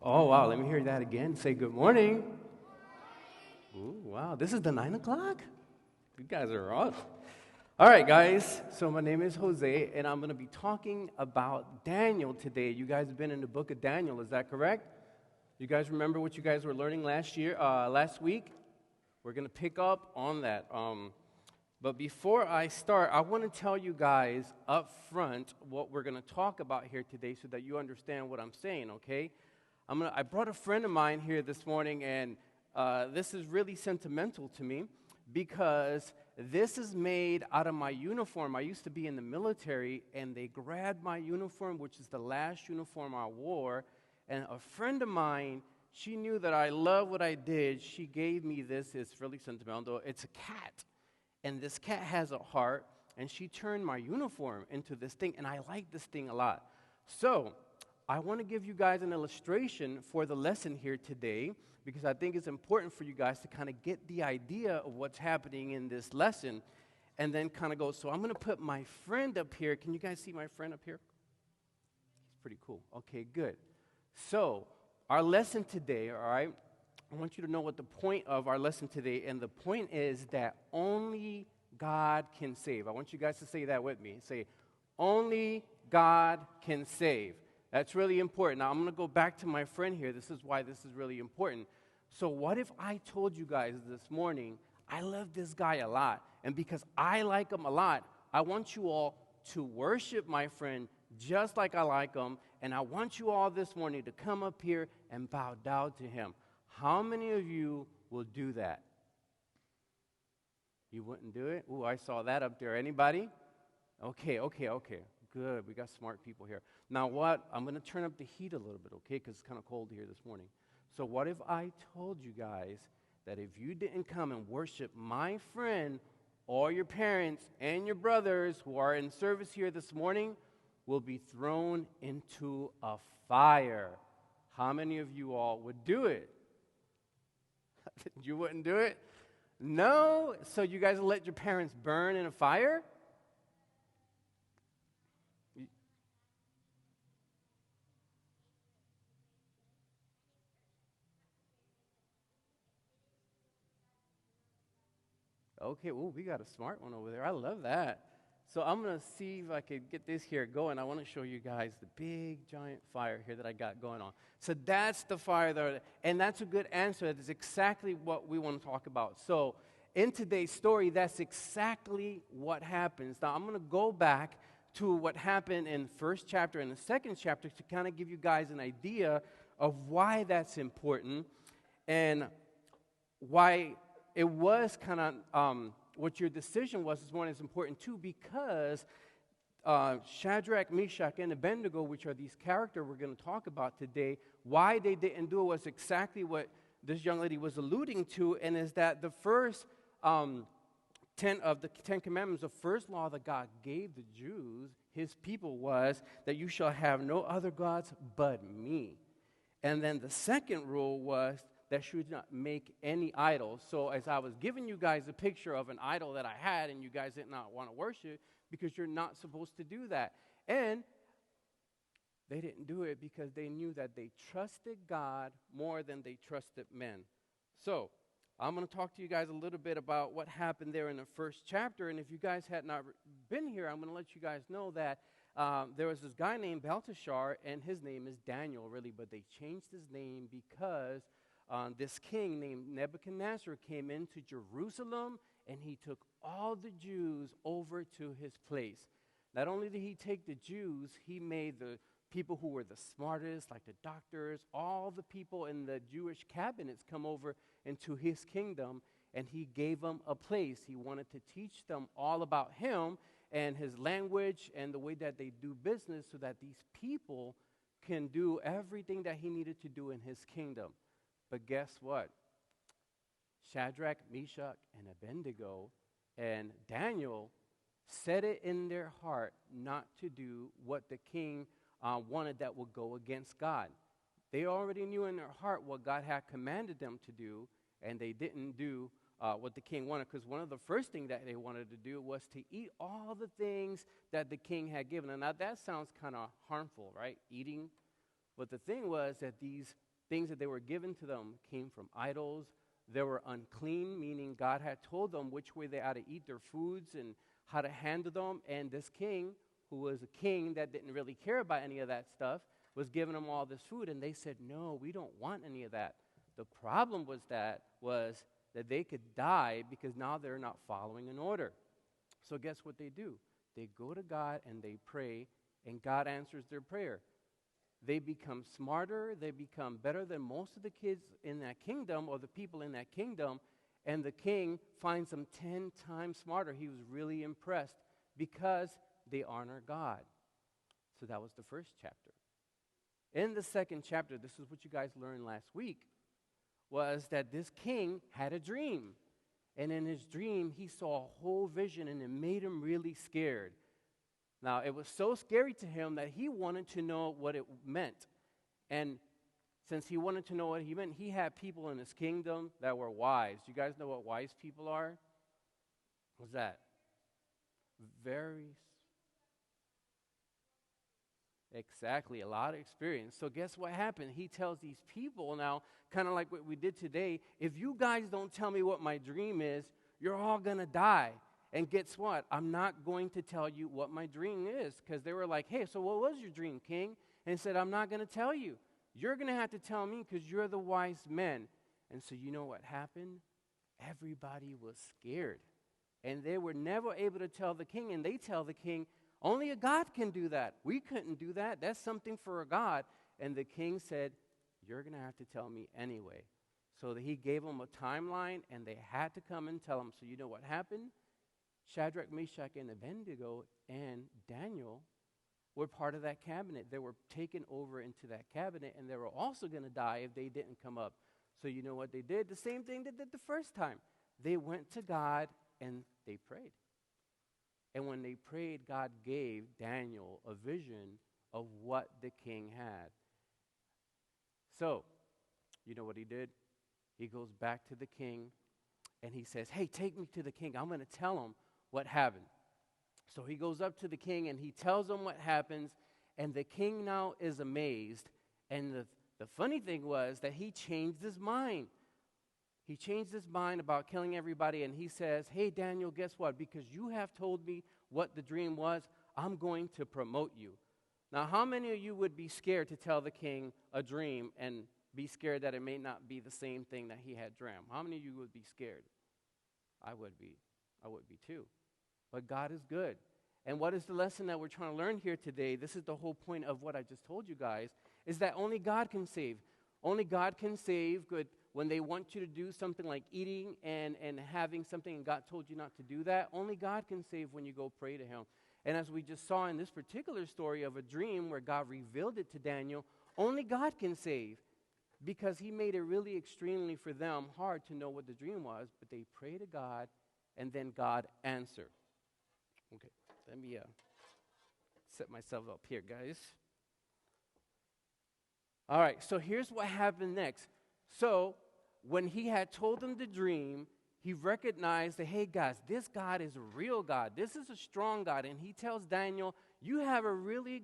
Oh, wow. Let me hear that again. Say good morning. Ooh, wow. This is the 9 o'clock? You guys are off. All right, guys. So, my name is Jose, and I'm going to be talking about Daniel today. You guys have been in the book of Daniel. Is that correct? You guys remember what you guys were learning last week? We're going to pick up on that. But before I start, I want to tell you guys up front what we're going to talk about here today so that you understand what I'm saying, okay? I brought a friend of mine here this morning, and this is really sentimental to me because this is made out of my uniform. I used to be in the military, and they grabbed my uniform, which is the last uniform I wore, and a friend of mine, she knew that I love what I did. She gave me this. It's really sentimental. It's a cat, and this cat has a heart, and she turned my uniform into this thing, and I like this thing a lot. So I want to give you guys an illustration for the lesson here today because I think it's important for you guys to kind of get the idea of what's happening in this lesson and then kind of go. So I'm going to put my friend up here. Can you guys see my friend up here? He's pretty cool. Okay, good. So our lesson today, all right, I want you to know what the point of our lesson today, and the point is that only God can save. I want you guys to say that with me. Say, only God can save. That's really important. Now, I'm going to go back to my friend here. This is why this is really important. So what if I told you guys this morning, I love this guy a lot, and because I like him a lot, I want you all to worship my friend just like I like him, and I want you all this morning to come up here and bow down to him. How many of you will do that? You wouldn't do it? Ooh, I saw that up there. Anybody? Okay. Good. We got smart people here. Now what? I'm going to turn up the heat a little bit, okay? Because it's kind of cold here this morning. So what if I told you guys that if you didn't come and worship my friend, all your parents and your brothers who are in service here this morning will be thrown into a fire? How many of you all would do it? You wouldn't do it? No? So you guys will let your parents burn in a fire? Okay, ooh, we got a smart one over there. I love that. So I'm going to see if I could get this here going. I want to show you guys the big, giant fire here that I got going on. So that's the fire there. And that's a good answer. That is exactly what we want to talk about. So in today's story, that's exactly what happens. Now I'm going to go back to what happened in the first chapter and the second chapter to kind of give you guys an idea of why that's important and why it was kind of what your decision was this morning is important too, because Shadrach, Meshach, and Abednego, which are these characters we're going to talk about today, why they didn't do it was exactly what this young lady was alluding to, and is that the first 10 of the 10 commandments, the first law that God gave the Jews, his people, was that you shall have no other gods but me. And then the second rule was that should not make any idols. So as I was giving you guys a picture of an idol that I had, and you guys did not want to worship, because you're not supposed to do that. And they didn't do it because they knew that they trusted God more than they trusted men. So I'm going to talk to you guys a little bit about what happened there in the first chapter. And if you guys had not been here, I'm going to let you guys know that there was this guy named Belteshazzar, and his name is Daniel, really, but they changed his name because this king named Nebuchadnezzar came into Jerusalem, and he took all the Jews over to his place. Not only did he take the Jews, he made the people who were the smartest, like the doctors, all the people in the Jewish cabinets come over into his kingdom, and he gave them a place. He wanted to teach them all about him and his language and the way that they do business so that these people can do everything that he needed to do in his kingdom. But guess what? Shadrach, Meshach, and Abednego and Daniel set it in their heart not to do what the king wanted that would go against God. They already knew in their heart what God had commanded them to do, and they didn't do what the king wanted, because one of the first things that they wanted to do was to eat all the things that the king had given. And now that sounds kind of harmful, right? Eating But the thing was that these things that they were given to them came from idols. They were unclean, meaning God had told them which way they ought to eat their foods and how to handle them. And this king, who was a king that didn't really care about any of that stuff, was giving them all this food. And they said, no, we don't want any of that. The problem was that they could die because now they're not following an order. So guess what they do? They go to God and they pray, and God answers their prayer. They become smarter, they become better than most of the kids in that kingdom or the people in that kingdom, and the king finds them 10 times smarter. He was really impressed because they honor God. So that was the first chapter. In the second chapter, this is what you guys learned last week, was that this king had a dream. And in his dream, he saw a whole vision, and it made him really scared. Now, it was so scary to him that he wanted to know what it meant. And since he wanted to know what he meant, he had people in his kingdom that were wise. You guys know what wise people are? What's that? Exactly, a lot of experience. So guess what happened? He tells these people now, kind of like what we did today, if you guys don't tell me what my dream is, you're all going to die. And guess what? I'm not going to tell you what my dream is. Because they were like, hey, so what was your dream, king? And he said, I'm not going to tell you. You're going to have to tell me because you're the wise men. And so you know what happened? Everybody was scared. And they were never able to tell the king. And they tell the king, only a God can do that. We couldn't do that. That's something for a God. And the king said, you're going to have to tell me anyway. So he gave them a timeline, and they had to come and tell him. So you know what happened? Shadrach, Meshach, and Abednego and Daniel were part of that cabinet. They were taken over into that cabinet, and they were also going to die if they didn't come up. So you know what they did? The same thing they did the first time. They went to God, and they prayed. And when they prayed, God gave Daniel a vision of what the king had. So, you know what he did? He goes back to the king, and he says, hey, take me to the king. I'm going to tell him what happened. So he goes up to the king, and he tells him what happens, and the king now is amazed. And the funny thing was that he changed his mind. He changed his mind about killing everybody, and he says, hey, Daniel, guess what? Because you have told me what the dream was, I'm going to promote you. Now, how many of you would be scared to tell the king a dream and be scared that it may not be the same thing that he had dreamt? How many of you would be scared? I would be. I would be too. But God is good. And what is the lesson that we're trying to learn here today? This is the whole point of what I just told you guys, is that only God can save. Only God can save. Good. When they want you to do something like eating and having something and God told you not to do that, only God can save when you go pray to him. And as we just saw in this particular story of a dream where God revealed it to Daniel, only God can save because he made it really extremely for them hard to know what the dream was, but they pray to God and then God answered. Okay, let me set myself up here, guys. All right, so here's what happened next. So when he had told them the dream, he recognized that, hey, guys, this God is a real God. This is a strong God. And he tells Daniel, you have a really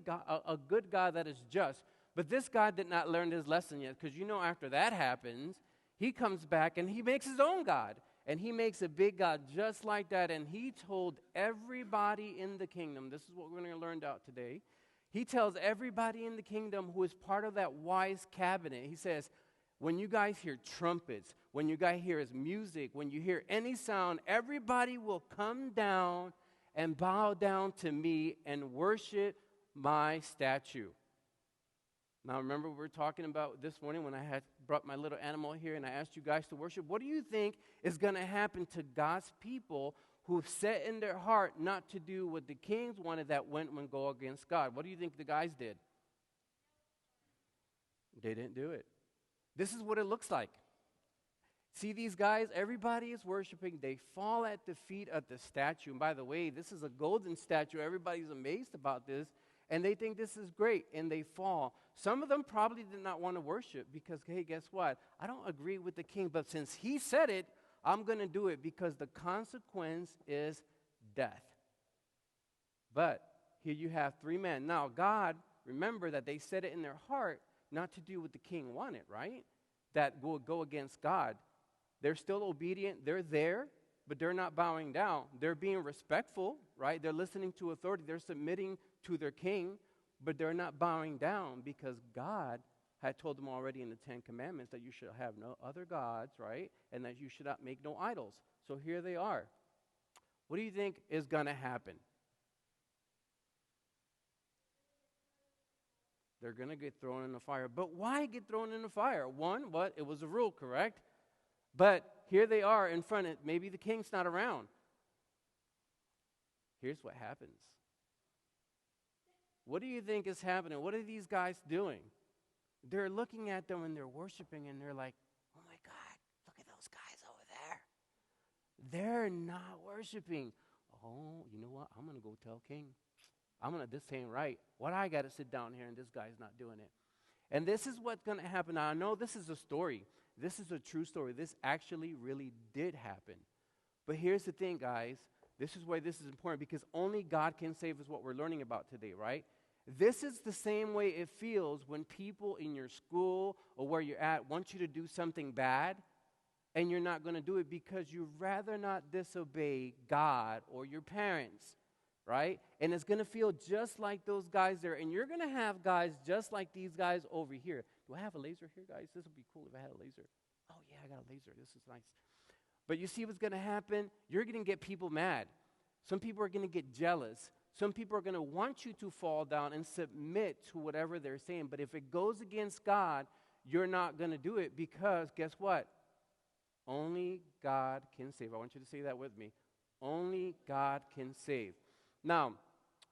a good God that is just. But this God did not learn his lesson yet, because you know after that happens, he comes back and he makes his own God. And he makes a big God just like that. And he told everybody in the kingdom, this is what we're going to learn out today. He tells everybody in the kingdom who is part of that wise cabinet, he says, when you guys hear trumpets, when you guys hear his music, when you hear any sound, everybody will come down and bow down to me and worship my statue. Now, remember we were talking about this morning when I had brought my little animal here and I asked you guys to worship. What do you think is going to happen to God's people who've set in their heart not to do what the kings wanted that went and go against God? What do you think the guys did? They didn't do it. This is what it looks like. See these guys, everybody is worshiping. They fall at the feet of the statue. And by the way, this is a golden statue. Everybody's amazed about this. And they think this is great. And they fall. Some of them probably did not want to worship because, hey, guess what? I don't agree with the king. But since he said it, I'm going to do it because the consequence is death. But here you have 3 men. Now, God, remember that they said it in their heart. not to do what the king wanted, right? That would go against God. They're still obedient. They're there, but they're not bowing down. They're being respectful, right? They're listening to authority. They're submitting to their king, but they're not bowing down because God had told them already in the 10 Commandments that you should have no other gods, right? And that you should not make no idols. So here they are. What do you think is going to happen? They're going to get thrown in the fire. But why get thrown in the fire? One, what? It was a rule, correct? But here they are in front of, maybe the king's not around. Here's what happens. What do you think is happening? What are these guys doing? They're looking at them and they're worshiping and they're like, oh my God, look at those guys over there. They're not worshiping. Oh, you know what? I'm going to go tell king. This ain't right. What I got to sit down here and this guy's not doing it. And this is what's going to happen. Now, I know this is a story. This is a true story. This actually really did happen. But here's the thing, guys. This is why this is important, because only God can save is what we're learning about today, right? This is the same way it feels when people in your school or where you're at want you to do something bad, and you're not going to do it because you'd rather not disobey God or your parents, right? And it's going to feel just like those guys there. And you're going to have guys just like these guys over here. Do I have a laser here, guys? This would be cool if I had a laser. Oh, yeah, I got a laser. This is nice. But you see what's going to happen? You're going to get people mad. Some people are going to get jealous. Some people are going to want you to fall down and submit to whatever they're saying. But if it goes against God, you're not going to do it because, guess what? Only God can save. I want you to say that with me. Only God can save. Now,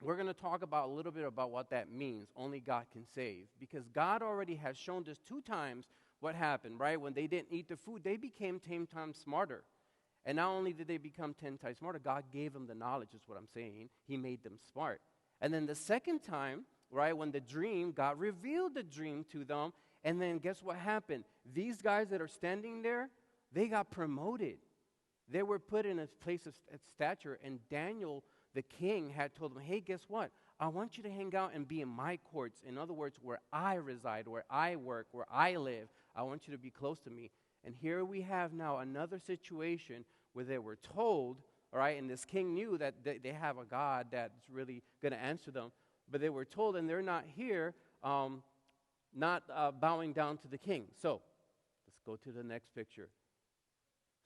we're going to talk about a little bit about what that means. Only God can save. Because God already has shown us 2 times what happened, right? When they didn't eat the food, they became 10 times smarter. And not only did they become 10 times smarter, God gave them the knowledge, is what I'm saying. He made them smart. And then the second time, right, when the dream, God revealed the dream to them. And then guess what happened? These guys that are standing there, they got promoted. They were put in a place of stature. And Daniel, the king, had told them, hey, guess what? I want you to hang out and be in my courts. In other words, where I reside, where I work, where I live. I want you to be close to me. And here we have now another situation where they were told, all right, and this king knew that they have a God that's really going to answer them. But they were told, and they're not here, not bowing down to the king. So let's go to the next picture.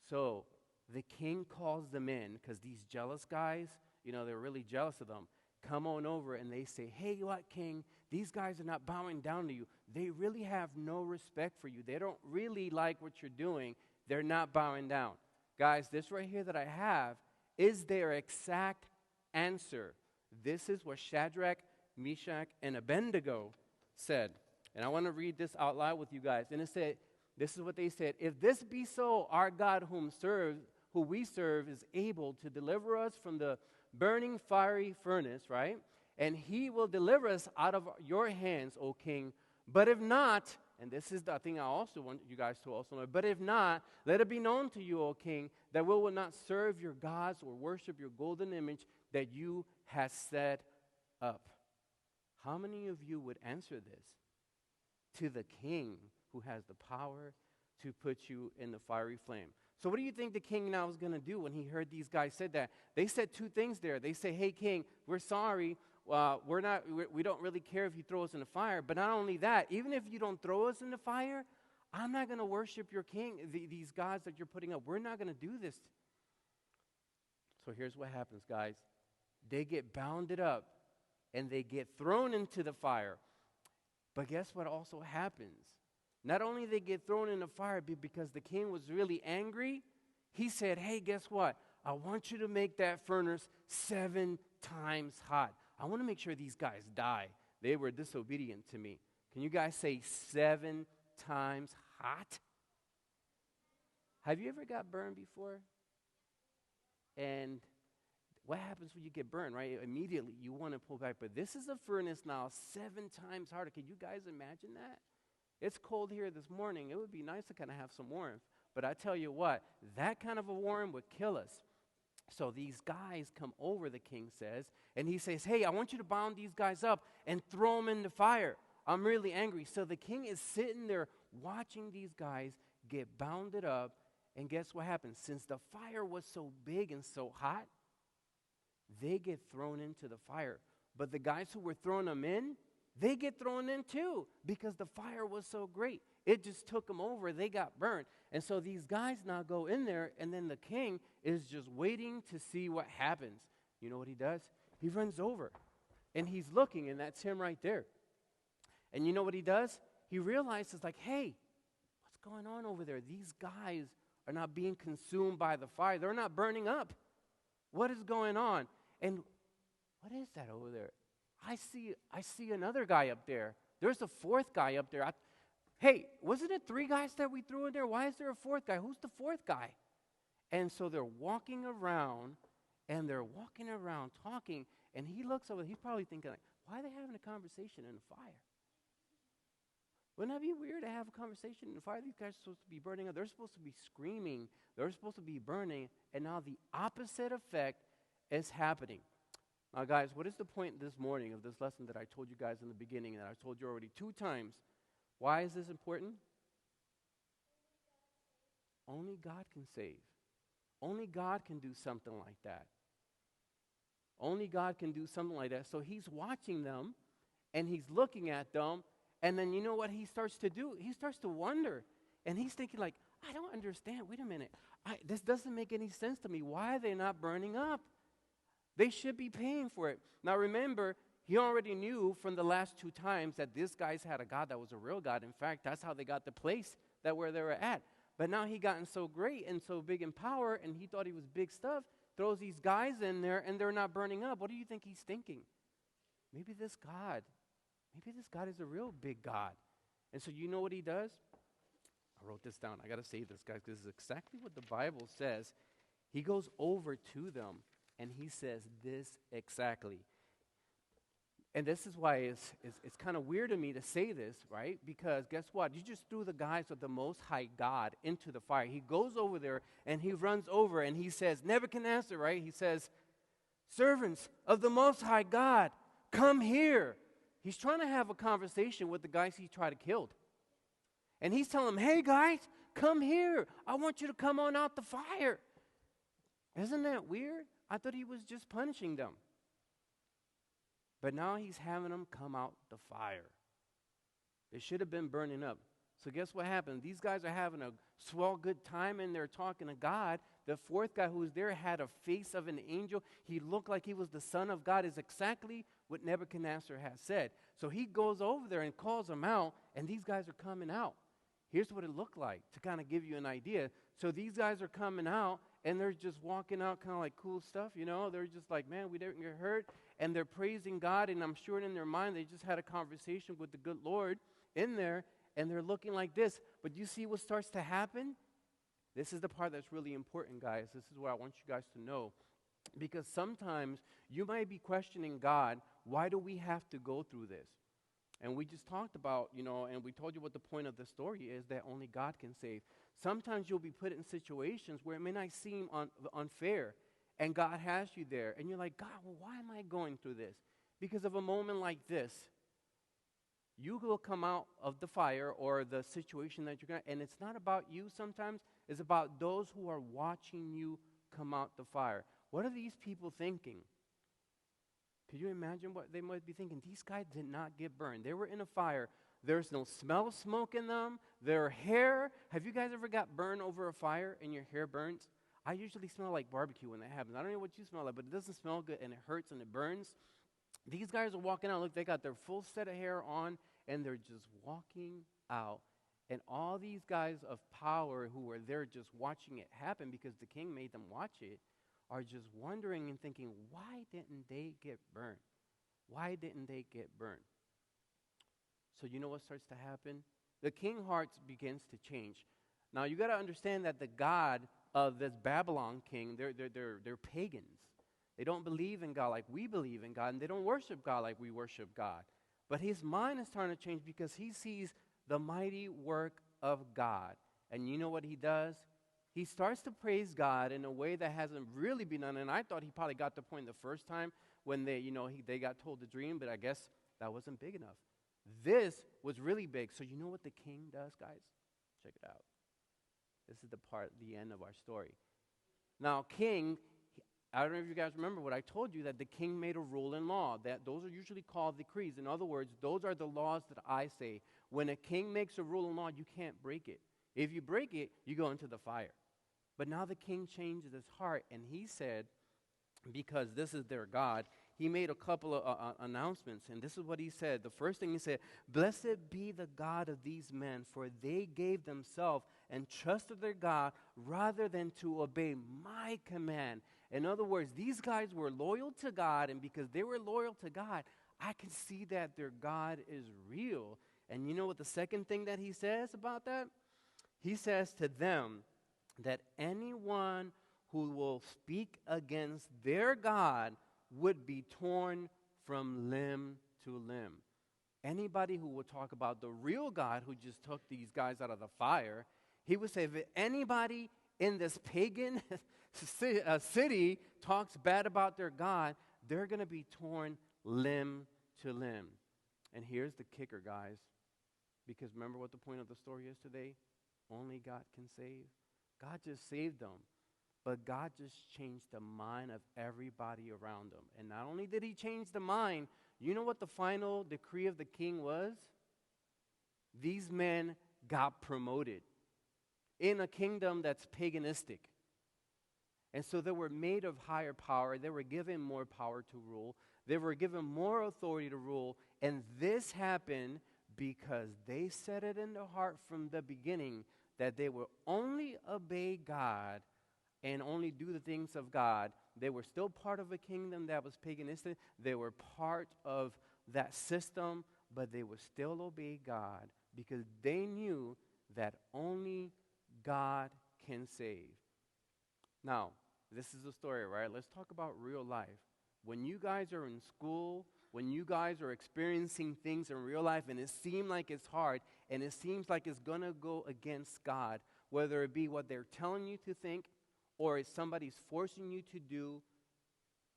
So the king calls them in because these jealous guys, they're really jealous of them. Come on over, and they say, hey, what, king? These guys are not bowing down to you. They really have no respect for you. They don't really like what you're doing. They're not bowing down. Guys, this right here that I have is their exact answer. This is what Shadrach, Meshach, and Abednego said. And I want to read this out loud with you guys. And it said, this is what they said. If this be so, our God who we serve is able to deliver us from the burning fiery furnace, right? And he will deliver us out of your hands, O king. But if not, and this is the thing I also want you guys to also know, but if not, let it be known to you, O king, that we will not serve your gods or worship your golden image that you have set up. How many of you would answer this to the king who has the power to put you in the fiery flame? So what do you think the king now is going to do when he heard these guys said that? They said 2 things there. They say, hey, king, we're sorry. We don't really care if you throw us in the fire. But not only that, even if you don't throw us in the fire, I'm not going to worship your king, these gods that you're putting up. We're not going to do this. So here's what happens, guys. They get bounded up, and they get thrown into the fire. But guess what also happens? Not only they get thrown in the fire because the king was really angry, he said, hey, guess what? I want you to make that furnace 7 times hot. I want to make sure these guys die. They were disobedient to me. Can you guys say 7 times hot? Have you ever got burned before? And what happens when you get burned, right? Immediately you want to pull back. But this is a furnace now 7 times harder. Can you guys imagine that? It's cold here this morning. It would be nice to kind of have some warmth. But I tell you what, that kind of a warmth would kill us. So these guys come over, the king says, and he says, hey, I want you to bound these guys up and throw them in the fire. I'm really angry. So the king is sitting there watching these guys get bounded up. And guess what happens? Since the fire was so big and so hot, they get thrown into the fire. But the guys who were throwing them in, they get thrown in too because the fire was so great. It just took them over. They got burnt. And so these guys now go in there, and then the king is just waiting to see what happens. You know what he does? He runs over, and he's looking, and that's him right there. And you know what he does? He realizes, like, hey, what's going on over there? These guys are not being consumed by the fire. They're not burning up. What is going on? And what is that over there? I see another guy up there. There's a fourth guy up there. Hey, wasn't it 3 guys that we threw in there? Why is there a fourth guy? Who's the fourth guy? And so they're walking around, talking, and he looks over, he's probably thinking, like, why are they having a conversation in a fire? Wouldn't that be weird to have a conversation in a fire? These guys are supposed to be burning up. They're supposed to be screaming. They're supposed to be burning, and now the opposite effect is happening. Now, guys, what is the point this morning of this lesson that I told you guys in the beginning, that I told you already 2 times? Why is this important? Only God can save. Only God can do something like that. Only God can do something like that. So he's watching them, and he's looking at them, and then you know what he starts to do? He starts to wonder, and he's thinking like, I don't understand. Wait a minute. This doesn't make any sense to me. Why are they not burning up? They should be paying for it. Now remember, he already knew from the last 2 times that these guys had a God that was a real God. In fact, that's how they got the place that where they were at. But now he gotten so great and so big in power, and he thought he was big stuff, throws these guys in there, and they're not burning up. What do you think he's thinking? Maybe this God is a real big God. And so you know what he does? I wrote this down. I got to say this, guys, because this is exactly what the Bible says. He goes over to them, and he says this exactly. And this is why it's kind of weird to me to say this, right? Because guess what? You just threw the guys of the Most High God into the fire. He goes over there, and he runs over, and he says, Nebuchadnezzar, right? He says, servants of the Most High God, come here. He's trying to have a conversation with the guys he tried to kill. And he's telling them, hey, guys, come here. I want you to come on out the fire. Isn't that weird? I thought he was just punishing them. But now he's having them come out the fire. They should have been burning up. So guess what happened? These guys are having a swell good time, and they're talking to God. The fourth guy who was there had a face of an angel. He looked like he was the Son of God, is exactly what Nebuchadnezzar has said. So he goes over there and calls them out, and these guys are coming out. Here's what it looked like to kind of give you an idea. So these guys are coming out, and they're just walking out kind of like cool stuff, you know. They're just like, man, we didn't get hurt. And they're praising God, and I'm sure in their mind they just had a conversation with the good Lord in there, and they're looking like this. But you see what starts to happen? This is the part that's really important, guys. This is what I want you guys to know. Because sometimes you might be questioning God, why do we have to go through this? And we just talked about, you know, and we told you what the point of the story is, that only God can save. Sometimes you'll be put in situations where it may not seem unfair, and God has you there. And you're like, God, well, why am I going through this? Because of a moment like this, you will come out of the fire or the situation that you're going to, and it's not about you sometimes, it's about those who are watching you come out the fire. What are these people thinking? Could you imagine what they might be thinking? These guys did not get burned. They were in a fire. There's no smell of smoke in them. Their hair, have you guys ever got burned over a fire and your hair burns? I usually smell like barbecue when that happens. I don't know what you smell like, but it doesn't smell good, and it hurts and it burns. These guys are walking out. Look, they got their full set of hair on, and they're just walking out. And all these guys of power who were there just watching it happen because the king made them watch it are just wondering and thinking, why didn't they get burned? Why didn't they get burned? So you know what starts to happen? The king's heart begins to change. Now you got to understand that the God of this Babylon king, they're pagans. They don't believe in God like we believe in God, and they don't worship God like we worship God. But his mind is starting to change because he sees the mighty work of God. And you know what he does? He starts to praise God in a way that hasn't really been done. And I thought he probably got the point the first time when they got told the dream, but I guess that wasn't big enough. This was really big. So you know what the king does, guys? Check it out. This is the end of our story. Now, king, I don't know if you guys remember what I told you, that the king made a rule and law. That those are usually called decrees. In other words, those are the laws that I say. When a king makes a rule and law, you can't break it. If you break it, you go into the fire. But now the king changes his heart, and he said, because this is their God, he made a couple of announcements, and this is what he said. The first thing he said, "Blessed be the God of these men, for they gave themselves and trusted their God rather than to obey my command." In other words, these guys were loyal to God, and because they were loyal to God, I can see that their God is real. And you know what the second thing that he says about that? He says to them that anyone who will speak against their God would be torn from limb to limb. Anybody who would talk about the real God who just took these guys out of the fire, he would say, if anybody in this pagan city talks bad about their God, they're going to be torn limb to limb. And here's the kicker, guys, because remember what the point of the story is today? Only God can save. God just saved them. But God just changed the mind of everybody around them. And not only did he change the mind, you know what the final decree of the king was? These men got promoted in a kingdom that's paganistic. And so they were made of higher power. They were given more power to rule. They were given more authority to rule. And this happened because they set it in their heart from the beginning that they will only obey God and only do the things of God. They were still part of a kingdom that was paganistic. They were part of that system, but they would still obey God because they knew that only God can save. Now, this is the story, right? Let's talk about real life. When you guys are in school, when you guys are experiencing things in real life and it seems like it's hard and it seems like it's going to go against God, whether it be what they're telling you to think or it's somebody's forcing you to do,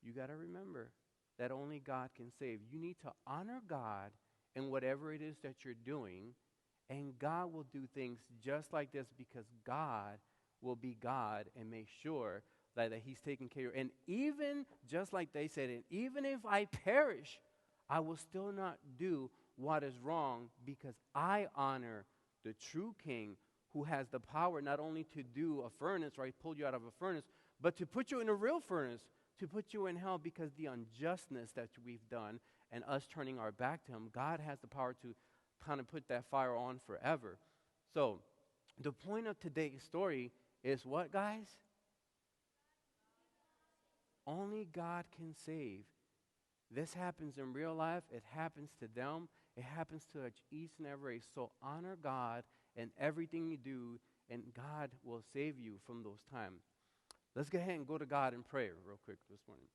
you got to remember that only God can save. You need to honor God in whatever it is that you're doing, and God will do things just like this because God will be God and make sure that he's taking care of you. And even, just like they said, and even if I perish, I will still not do what is wrong because I honor the true king who has the power not only to do a furnace, right, pull you out of a furnace, but to put you in a real furnace, to put you in hell because the unjustness that we've done and us turning our back to him, God has the power to kind of put that fire on forever. So the point of today's story is what, guys? Only God can save. This happens in real life. It happens to them. It happens to each and every race. So honor God in everything you do, and God will save you from those times. Let's go ahead and go to God in prayer real quick this morning.